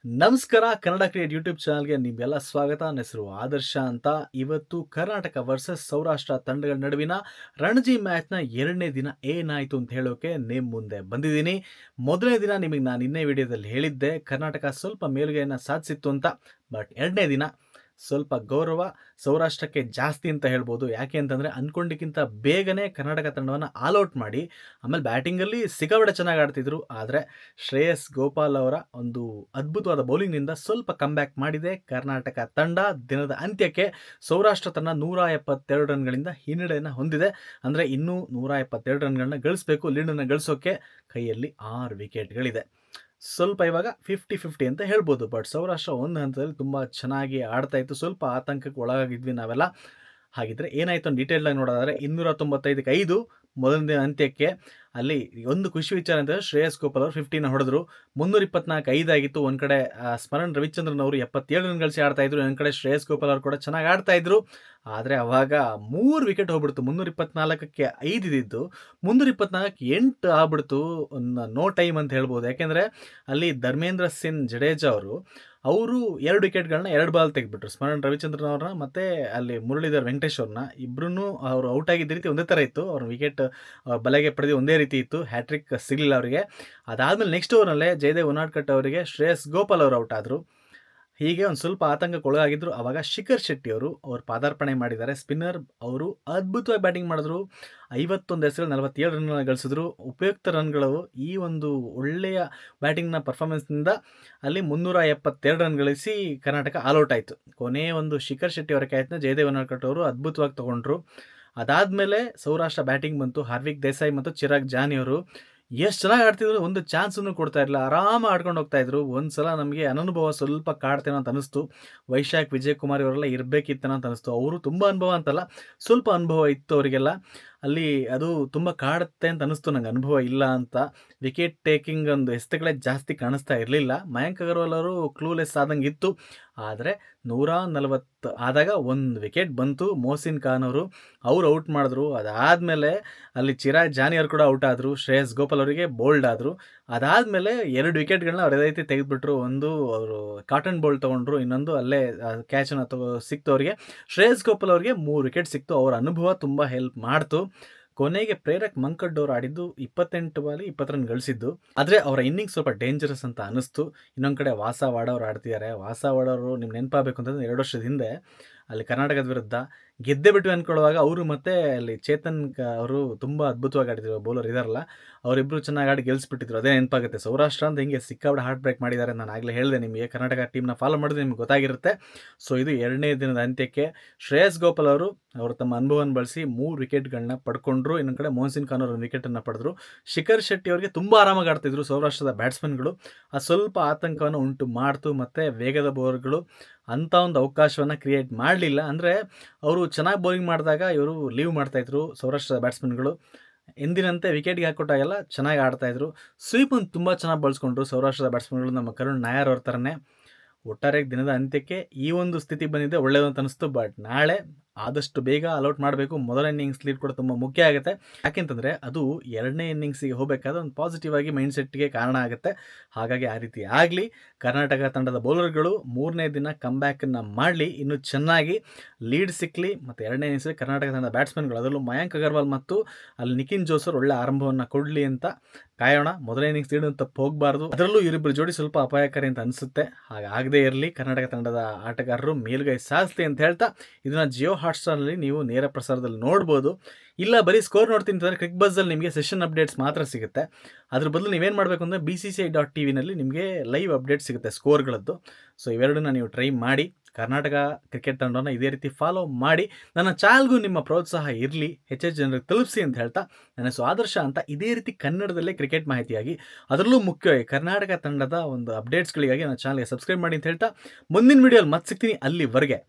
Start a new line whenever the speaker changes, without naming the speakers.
ನಮಸ್ಕಾರ Kannada create YouTube ಚಾನಲ್‌ಗೆ ನಿಮ್ಗೆಲ್ಲ ಸ್ವಾಗತ. ನನ್ನ ಹೆಸರು ಆದರ್ಶ ಅಂತ. ಇವತ್ತು ಕರ್ನಾಟಕ ವರ್ಸಸ್ ಸೌರಾಷ್ಟ್ರ ತಂಡಗಳ ನಡುವಿನ ರಣಜಿ ಮ್ಯಾಚ್‌ನ 2ನೇ ದಿನ ಏನಾಯಿತು ಅಂತ ಹೇಳೋಕೆ ನಿಮ್ಮ ಮುಂದೆ ಬಂದಿದ್ದೀನಿ. ಮೊದಲನೇ ದಿನ ನಿಮಗೆ ನಾನು ನಿನ್ನೆ ವಿಡಿಯೋದಲ್ಲಿ ಹೇಳಿದ್ದೆ ಕರ್ನಾಟಕ ಸ್ವಲ್ಪ ಮೇಲುಗೈಯನ್ನು ಸಾಧಿಸಿತ್ತು ಅಂತ. ಬಟ್ 2ನೇ ದಿನ ಸ್ವಲ್ಪ ಗೌರವ ಸೌರಾಷ್ಟ್ರಕ್ಕೆ ಜಾಸ್ತಿ ಅಂತ ಹೇಳ್ಬೋದು. ಯಾಕೆ ಅಂತಂದರೆ ಅಂದ್ಕೊಂಡಿಕ್ಕಿಂತ ಬೇಗನೆ ಕರ್ನಾಟಕ ತಂಡವನ್ನು ಆಲ್ ಔಟ್ ಮಾಡಿ ಆಮೇಲೆ ಬ್ಯಾಟಿಂಗಲ್ಲಿ ಸಿಕ್ಕಾಪಟ್ಟೆ ಚೆನ್ನಾಗಿ ಆಡ್ತಿದ್ರು. ಆದರೆ ಶ್ರೇಯಸ್ ಗೋಪಾಲ್ ಅವರ ಒಂದು ಅದ್ಭುತವಾದ ಬೌಲಿಂಗ್ನಿಂದ ಸ್ವಲ್ಪ ಕಮ್‌ಬ್ಯಾಕ್ ಮಾಡಿದೆ ಕರ್ನಾಟಕ ತಂಡ. ದಿನದ ಅಂತ್ಯಕ್ಕೆ ಸೌರಾಷ್ಟ್ರ ತಂಡ 172 ರನ್‌ಗಳಿಂದ ಹಿನ್ನಡೆಯನ್ನು ಹೊಂದಿದೆ. ಅಂದರೆ ಇನ್ನೂ 172 ರನ್‌ಗಳನ್ನ ಗಳಿಸಬೇಕು. ಲೀಡನ್ನು ಗಳಿಸೋಕೆ ಕೈಯಲ್ಲಿ 6 ವಿಕೆಟ್‌ಗಳಿದೆ. ಸ್ವಲ್ಪ ಇವಾಗ 50-50 ಅಂತ ಹೇಳ್ಬೋದು. ಬಟ್ ಸೌರಾಷ್ಟ್ರ ಒಂದು ಹಂತದಲ್ಲಿ ತುಂಬ ಚೆನ್ನಾಗಿ ಆಡ್ತಾ ಇತ್ತು. ಸ್ವಲ್ಪ ಆತಂಕಕ್ಕೆ ಒಳಗಾಗಿದ್ವಿ ನಾವೆಲ್ಲ. ಹಾಗಿದ್ರೆ ಏನಾಯಿತು ಅಂತ ಡೀಟೇಲ್ಡಾಗಿ ನೋಡೋದಾದರೆ 295ಕ್ಕೆ 5 ಮೊದಲನೇ ಅಂತ್ಯಕ್ಕೆ. ಅಲ್ಲಿ ಒಂದು ಖುಷಿ ವಿಚಾರ ಅಂತಂದರೆ ಶ್ರೇಯಸ್ ಗೋಪಾಲ್ ಅವರು 50ನ ಹೊಡೆದ್ರು. 324 5 ಆಗಿತ್ತು. ಒಂದು ಕಡೆ ಸ್ಮರಣ್ ರವಿಚಂದ್ರನ್ ಅವರು 77 ರನ್ ಗಳಿಸಿ ಆಡ್ತಾ ಇದ್ರು. ಇನ್ನೊಂದು ಕಡೆ ಶ್ರೇಯಸ್ ಗೋಪಾಲ್ ಅವರು ಕೂಡ ಚೆನ್ನಾಗಿ ಆಡ್ತಾ ಇದ್ರು. ಆದರೆ ಅವಾಗ 3 ವಿಕೆಟ್ ಹೋಗ್ಬಿಡ್ತು. 324ಕ್ಕೆ 5 ಇದ್ದಿದ್ದು 324ಕ್ಕೆ 8 ಆಗ್ಬಿಡ್ತು. ನೋ ಟೈಮ್ ಅಂತ ಹೇಳ್ಬೋದು. ಯಾಕೆಂದರೆ ಅಲ್ಲಿ ಧರ್ಮೇಂದ್ರ ಸಿಂಗ್ ಜಡೇಜಾ ಅವರು 2 ವಿಕೆಟ್ಗಳನ್ನ 2 ಬಾಲ್ ತೆಗೆದ್ಬಿಟ್ರು. ಸ್ಮರಣ್ ರವಿಚಂದ್ರನ್ ಅವ್ರನ್ನ ಮತ್ತು ಅಲ್ಲಿ ಮುರಳೀಧರ್ ವೆಂಕಟೇಶ್ ಅವ್ರನ್ನ ಇಬ್ಬರೂ ಅವರು ಔಟ್ ಆಗಿದ್ದ ರೀತಿ ಒಂದೇ ಥರ ಇತ್ತು. ಅವ್ರ ವಿಕೆಟ್ ಬಲೆಗೆ ಪಡೆದು ಒಂದೇ ರೀತಿ ಇತ್ತು. ಹ್ಯಾಟ್ರಿಕ್ ಸಿಗಲಿಲ್ಲ ಅವರಿಗೆ. ಅದಾದಮೇಲೆ ನೆಕ್ಸ್ಟ್ ಓವರ್ನಲ್ಲೇ ಜಯದೇವ್ ಉನಾಡ್ಕಟ್ ಅವರಿಗೆ ಶ್ರೇಯಸ್ ಗೋಪಾಲ್ ಅವರು ಔಟ್ ಆದರು. ಹೀಗೆ ಒಂದು ಸ್ವಲ್ಪ ಆತಂಕಕ್ಕೆ ಒಳಗಾಗಿದ್ದರು. ಆವಾಗ ಶಿಖರ್ ಶೆಟ್ಟಿ ಅವರು ಪಾದಾರ್ಪಣೆ ಮಾಡಿದ್ದಾರೆ. ಸ್ಪಿನ್ನರ್ ಅವರು ಅದ್ಭುತವಾಗಿ ಬ್ಯಾಟಿಂಗ್ ಮಾಡಿದ್ರು. 51 ಎಸೆಗಳಲ್ಲಿ 47 ರನ್‌ಗಳನ್ನ ಗಳಿಸಿದ್ರು. ಉಪಯುಕ್ತ ರನ್ಗಳು ಈ ಒಂದು ಒಳ್ಳೆಯ ಬ್ಯಾಟಿಂಗ್‌ನ ಪರ್ಫಾರ್ಮೆನ್ಸ್‌ನಿಂದ ಅಲ್ಲಿ 372 ರನ್ ಗಳಿಸಿ ಕರ್ನಾಟಕ ಆಲ್ ಔಟ್ ಆಯಿತು. ಕೊನೆಯ ಒಂದು ಶಿಖರ್ ಶೆಟ್ಟಿ ಅವರ ಕ್ಯಾಚ್‌ನ ಜಯದೇವ್ ಉನಾಡ್ಕಟ್ ಅವರು ಅದ್ಭುತವಾಗಿ ತಗೊಂಡ್ರು. ಅದಾದಮೇಲೆ ಸೌರಾಷ್ಟ್ರ ಬ್ಯಾಟಿಂಗ್ ಬಂತು. ಹಾರ್ದಿಕ್ ದೇಸಾಯಿ ಮತ್ತು ಚಿರಾಗ್ ಜಾನಿ ಅವರು ಎಷ್ಟು ಚೆನ್ನಾಗಿ ಆಡ್ತಿದ್ರು. ಒಂದು ಚಾನ್ಸನ್ನು ಕೊಡ್ತಾ ಇರಲಿಲ್ಲ. ಆರಾಮಾಗಿ ಆಡ್ಕೊಂಡು ಹೋಗ್ತಾ ಇದ್ರು. ಒಂದು ಸಲ ನಮಗೆ ಅನನುಭವ ಸ್ವಲ್ಪ ಕಾಡ್ತೇನೋ ಅಂತ ಅನಿಸ್ತು. ವೈಶಾಖ್ ವಿಜಯ್ ಕುಮಾರ್ ಇವರೆಲ್ಲ ಇರಬೇಕಿತ್ತೇನೋ ಅಂತ ಅನಿಸ್ತು. ಅವರು ತುಂಬ ಅನುಭವ ಅಂತಲ್ಲ, ಸ್ವಲ್ಪ ಅನುಭವ ಇತ್ತು ಅವರಿಗೆಲ್ಲ. ಅಲ್ಲಿ ಅದು ತುಂಬ ಕಾಡುತ್ತೆ ಅಂತ ಅನಿಸ್ತು ನಂಗೆ, ಅನುಭವ ಇಲ್ಲ ಅಂತ. ವಿಕೆಟ್ ಟೇಕಿಂಗ್ ಒಂದು ಎಸೆತಗಳೇ ಜಾಸ್ತಿ ಕಾಣಿಸ್ತಾ ಇರಲಿಲ್ಲ. ಮಯಾಂಕ್ ಅಗರ್ವಾಲ್ ಅವರು ಕ್ಲೂಲೆಸ್ ಆದಂಗೆ ಇತ್ತು. ಆದರೆ 140 ಆದಾಗ ಒಂದು ವಿಕೆಟ್ ಬಂತು. ಮೊಹಸಿನ್ ಖಾನ್ ಅವರು ಔಟ್ ಮಾಡಿದ್ರು. ಅದಾದಮೇಲೆ ಅಲ್ಲಿ ಚಿರಾಗ್ ಜಾನಿ ಅವರು ಕೂಡ ಔಟ್ ಆದರು. ಶ್ರೇಯಸ್ ಗೋಪಾಲ್ ಅವರಿಗೆ ಬೋಲ್ಡ್ ಆದರು. ಅದಾದಮೇಲೆ 2 ವಿಕೆಟ್ಗಳನ್ನ ಅವ್ರು ಎದೈತಿ ತೆಗೆದುಬಿಟ್ರು. ಒಂದು ಅವರು ಕಾಟನ್ ಬಾಲ್ ತೊಗೊಂಡ್ರು, ಇನ್ನೊಂದು ಅಲ್ಲೇ ಕ್ಯಾಚನ್ನು ಸಿಕ್ತು ಅವರಿಗೆ. ಶ್ರೇಯಸ್ ಗೋಪಾಲ್ ಅವರಿಗೆ 3 ವಿಕೆಟ್ ಸಿಕ್ತು. ಅವರ ಅನುಭವ ತುಂಬ ಹೆಲ್ಪ್ ಮಾಡ್ತು. ಕೊನೆಗೆ ಪ್ರೇರಕ್ ಮಂಕಡ್ ಅವರು ಆಡಿದ್ದು 28 ಬಾಲಿ 20 ರನ್ ಗಳಿಸಿದ್ದು. ಆದರೆ ಅವರ ಇನ್ನಿಂಗ್ಸ್ ಸ್ವಲ್ಪ ಡೇಂಜರಸ್ ಅಂತ ಅನಿಸ್ತು. ಇನ್ನೊಂದು ಕಡೆ ವಾಸವಾಡ ಅವರು ಆಡ್ತಿದ್ದಾರೆ. ವಾಸವಾಡ ಅವರು ನಿಮ್ಗೆ ನೆನಪಾಗಬೇಕು ಅಂತಂದರೆ 2 ವರ್ಷದ ಹಿಂದೆ ಅಲ್ಲಿ ಕರ್ನಾಟಕದ ವಿರುದ್ಧ ಗೆದ್ದೇ ಬಿಟ್ವಿ ಅಂದ್ಕೊಳ್ಳುವಾಗ ಅವರು ಮತ್ತು ಅಲ್ಲಿ ಚೇತನ್ ಅವರು ತುಂಬ ಅದ್ಭುತವಾಗಿ ಆಡಿದ್ರು. ಬೌಲರ್ ಇದಾರಲ್ಲ, ಅವರಿಬ್ಬರು ಚೆನ್ನಾಗಿ ಆಡಿ ಗೆಲ್ಲಿಸ್ಬಿಟ್ಟಿದ್ರು. ಅದೇ ನೆನಪಾಗುತ್ತೆ. ಸೌರಾಷ್ಟ್ರ ಅಂತ ಹಿಂಗೆ ಸಿಕ್ಕಾಪಟ್ಟೆ ಹಾರ್ಟ್ ಬ್ರೇಕ್ ಮಾಡಿದ್ದಾರೆ. ನಾನು ಆಗಲೇ ಹೇಳಿದೆ ನಿಮಗೆ, ಕರ್ನಾಟಕ ಟೀಮ್ನ ಫಾಲೋ ಮಾಡಿದ್ರೆ ನಿಮ್ಗೆ ಗೊತ್ತಾಗಿರುತ್ತೆ. ಸೊ ಇದು 2ನೇ ದಿನದ ಅಂತ್ಯಕ್ಕೆ ಶ್ರೇಯಸ್ ಗೋಪಾಲ್ ಅವರು ತಮ್ಮ ಅನುಭವವನ್ನು ಬಳಸಿ 3 ವಿಕೆಟ್ಗಳನ್ನ ಪಡ್ಕೊಂಡ್ರು. ಇನ್ನೊಂದು ಕಡೆ ಮೊಹಸಿನ್ ಖಾನ್ ಅವರು 1 ವಿಕೆಟನ್ನು ಪಡೆದ್ರು. ಶಿಖರ್ ಶೆಟ್ಟಿ ಅವರಿಗೆ ತುಂಬ ಆರಾಮಾಗಿ ಆಡ್ತಿದ್ರು ಸೌರಾಷ್ಟ್ರದ ಬ್ಯಾಟ್ಸ್ಮನ್ಗಳು. ಅದು ಸ್ವಲ್ಪ ಆತಂಕವನ್ನು ಉಂಟು ಮಾಡ್ತು. ಮತ್ತು ವೇಗದ ಬೌಲರ್ಗಳು ಅಂಥ ಒಂದು ಅವಕಾಶವನ್ನು ಕ್ರಿಯೇಟ್ ಮಾಡಲಿಲ್ಲ. ಅಂದರೆ ಅವರು ಚೆನ್ನಾಗಿ ಬೌಲಿಂಗ್ ಮಾಡಿದಾಗ ಇವರು ಲೀವ್ ಮಾಡ್ತಾಯಿದ್ರು ಸೌರಾಷ್ಟ್ರದ ಬ್ಯಾಟ್ಸ್ಮನ್ಗಳು. ಎಂದಿನಂತೆ ವಿಕೆಟ್ಗೆ ಹಾಕ್ಕೊಟ್ಟಾಗೆಲ್ಲ ಚೆನ್ನಾಗಿ ಆಡ್ತಾಯಿದ್ರು. ಸ್ವೀಪನ್ನು ತುಂಬ ಚೆನ್ನಾಗಿ ಬಳಸ್ಕೊಂಡ್ರು ಸೌರಾಷ್ಟ್ರದ ಬ್ಯಾಟ್ಸ್ಮನ್ಗಳು. ನಮ್ಮ ಕರುಣ್ ನಾಯರ್ ಅವ್ರ ಥರನೇ. ಒಟ್ಟಾರೆ ದಿನದ ಅಂತ್ಯಕ್ಕೆ ಈ ಒಂದು ಸ್ಥಿತಿ ಬಂದಿದೆ, ಒಳ್ಳೆಯದು ಅಂತ ಅನಿಸ್ತು. ಬಟ್ ನಾಳೆ ಆದಷ್ಟು ಬೇಗ ಅಲೌಟ್ ಮಾಡಬೇಕು. ಮೊದಲ ಇನ್ನಿಂಗ್ಸ್ ಲೀಡ್ ಕೂಡ ತುಂಬ ಮುಖ್ಯ ಆಗುತ್ತೆ. ಯಾಕೆಂತಂದರೆ ಅದು 2ನೇ ಇನ್ನಿಂಗ್ಸಿಗೆ ಹೋಗಬೇಕಾದ್ರೆ ಒಂದು ಪಾಸಿಟಿವ್ ಆಗಿ ಮೈಂಡ್ ಸೆಟ್ಗೆ ಕಾರಣ ಆಗುತ್ತೆ. ಹಾಗಾಗಿ ಆ ರೀತಿ ಆಗಲಿ. ಕರ್ನಾಟಕ ತಂಡದ ಬೌಲರ್ಗಳು 3ನೇ ದಿನ ಕಮ್ಬ್ಯಾಕನ್ನು ಮಾಡಲಿ, ಇನ್ನೂ ಚೆನ್ನಾಗಿ ಲೀಡ್ ಸಿಕ್ಕಲಿ. ಮತ್ತು 2ನೇ ಇನ್ನಿಂಗ್ಸಲ್ಲಿ ಕರ್ನಾಟಕ ತಂಡದ ಬ್ಯಾಟ್ಸ್ಮನ್ಗಳು, ಅದರಲ್ಲೂ ಮಯಾಂಕ್ ಅಗರ್ವಾಲ್ ಮತ್ತು ಅಲ್ಲಿ ನಿಖಿನ್ ಜೋಸರ್ ಒಳ್ಳೆ ಆರಂಭವನ್ನು ಕೊಡಲಿ ಅಂತ ಕಾಯೋಣ. ಮೊದಲನೇ ಇನ್ನಿಂಗ್ಸ್ ಲೀಡ್ ತಪ್ಪು ಹೋಗಬಾರ್ದು. ಅದರಲ್ಲೂ ಇವರಿಬ್ಬರು ಜೋಡಿ ಸ್ವಲ್ಪ ಅಪಾಯಕಾರಿ ಅಂತ ಅನಿಸುತ್ತೆ. ಹಾಗಾಗದೇ ಇರಲಿ. ಕರ್ನಾಟಕ ತಂಡದ ಆಟಗಾರರು ಮೇಲುಗೈ ಸಾಧಿಸಲಿ ಅಂತ ಹೇಳ್ತಾ, ಇದನ್ನು ಜಿಯೋ ಹಾಟ್ಸ್ಟಾರ್ನಲ್ಲಿ ನೀವು ನೇರ ಪ್ರಸಾರದಲ್ಲಿ ನೋಡ್ಬೋದು. ಇಲ್ಲ ಬರೀ ಸ್ಕೋರ್ ನೋಡ್ತೀನಿ ಅಂತಂದರೆ ಕ್ರಿಕ್ ಬಜ್ಜಲ್ಲಿ ನಿಮಗೆ ಸೆಷನ್ ಅಪ್ಡೇಟ್ಸ್ ಮಾತ್ರ ಸಿಗುತ್ತೆ. ಅದ್ರ ಬದಲು ನೀವೇನು ಮಾಡಬೇಕು ಅಂದರೆ bcci.tvನಲ್ಲಿ ನಿಮಗೆ ಲೈವ್ ಅಪ್ಡೇಟ್ ಸಿಗುತ್ತೆ ಸ್ಕೋರ್ಗಳದ್ದು. ಸೊ ಇವೆರಡನ್ನ ನೀವು ಟ್ರೈ ಮಾಡಿ. ಕರ್ನಾಟಕ ಕ್ರಿಕೆಟ್ ತಂಡವನ್ನು ಇದೇ ರೀತಿ ಫಾಲೋ ಮಾಡಿ. ನನ್ನ ಚಾನಲ್ಗೂ ನಿಮ್ಮ ಪ್ರೋತ್ಸಾಹ ಇರಲಿ, ಹೆಚ್ಚೆಚ್ಚು ಜನರಿಗೆ ತಲುಪಿಸಿ ಅಂತ ಹೇಳ್ತಾ, ನನ್ನ ಹೆಸರು ಆದರ್ಶ ಅಂತ. ಇದೇ ರೀತಿ ಕನ್ನಡದಲ್ಲೇ ಕ್ರಿಕೆಟ್ ಮಾಹಿತಿಯಾಗಿ, ಅದರಲ್ಲೂ ಮುಖ್ಯವಾಗಿ ಕರ್ನಾಟಕ ತಂಡದ ಒಂದು ಅಪ್ಡೇಟ್ಸ್ಗಳಿಗಾಗಿ ನನ್ನ ಚಾನಲ್ಗೆ ಸಬ್ಸ್ಕ್ರೈಬ್ ಮಾಡಿ ಅಂತ ಹೇಳ್ತಾ, ಮುಂದಿನ ವೀಡಿಯೋಲಿ ಮತ್ತೆ ಸಿಗ್ತೀನಿ. ಅಲ್ಲಿವರೆಗೆ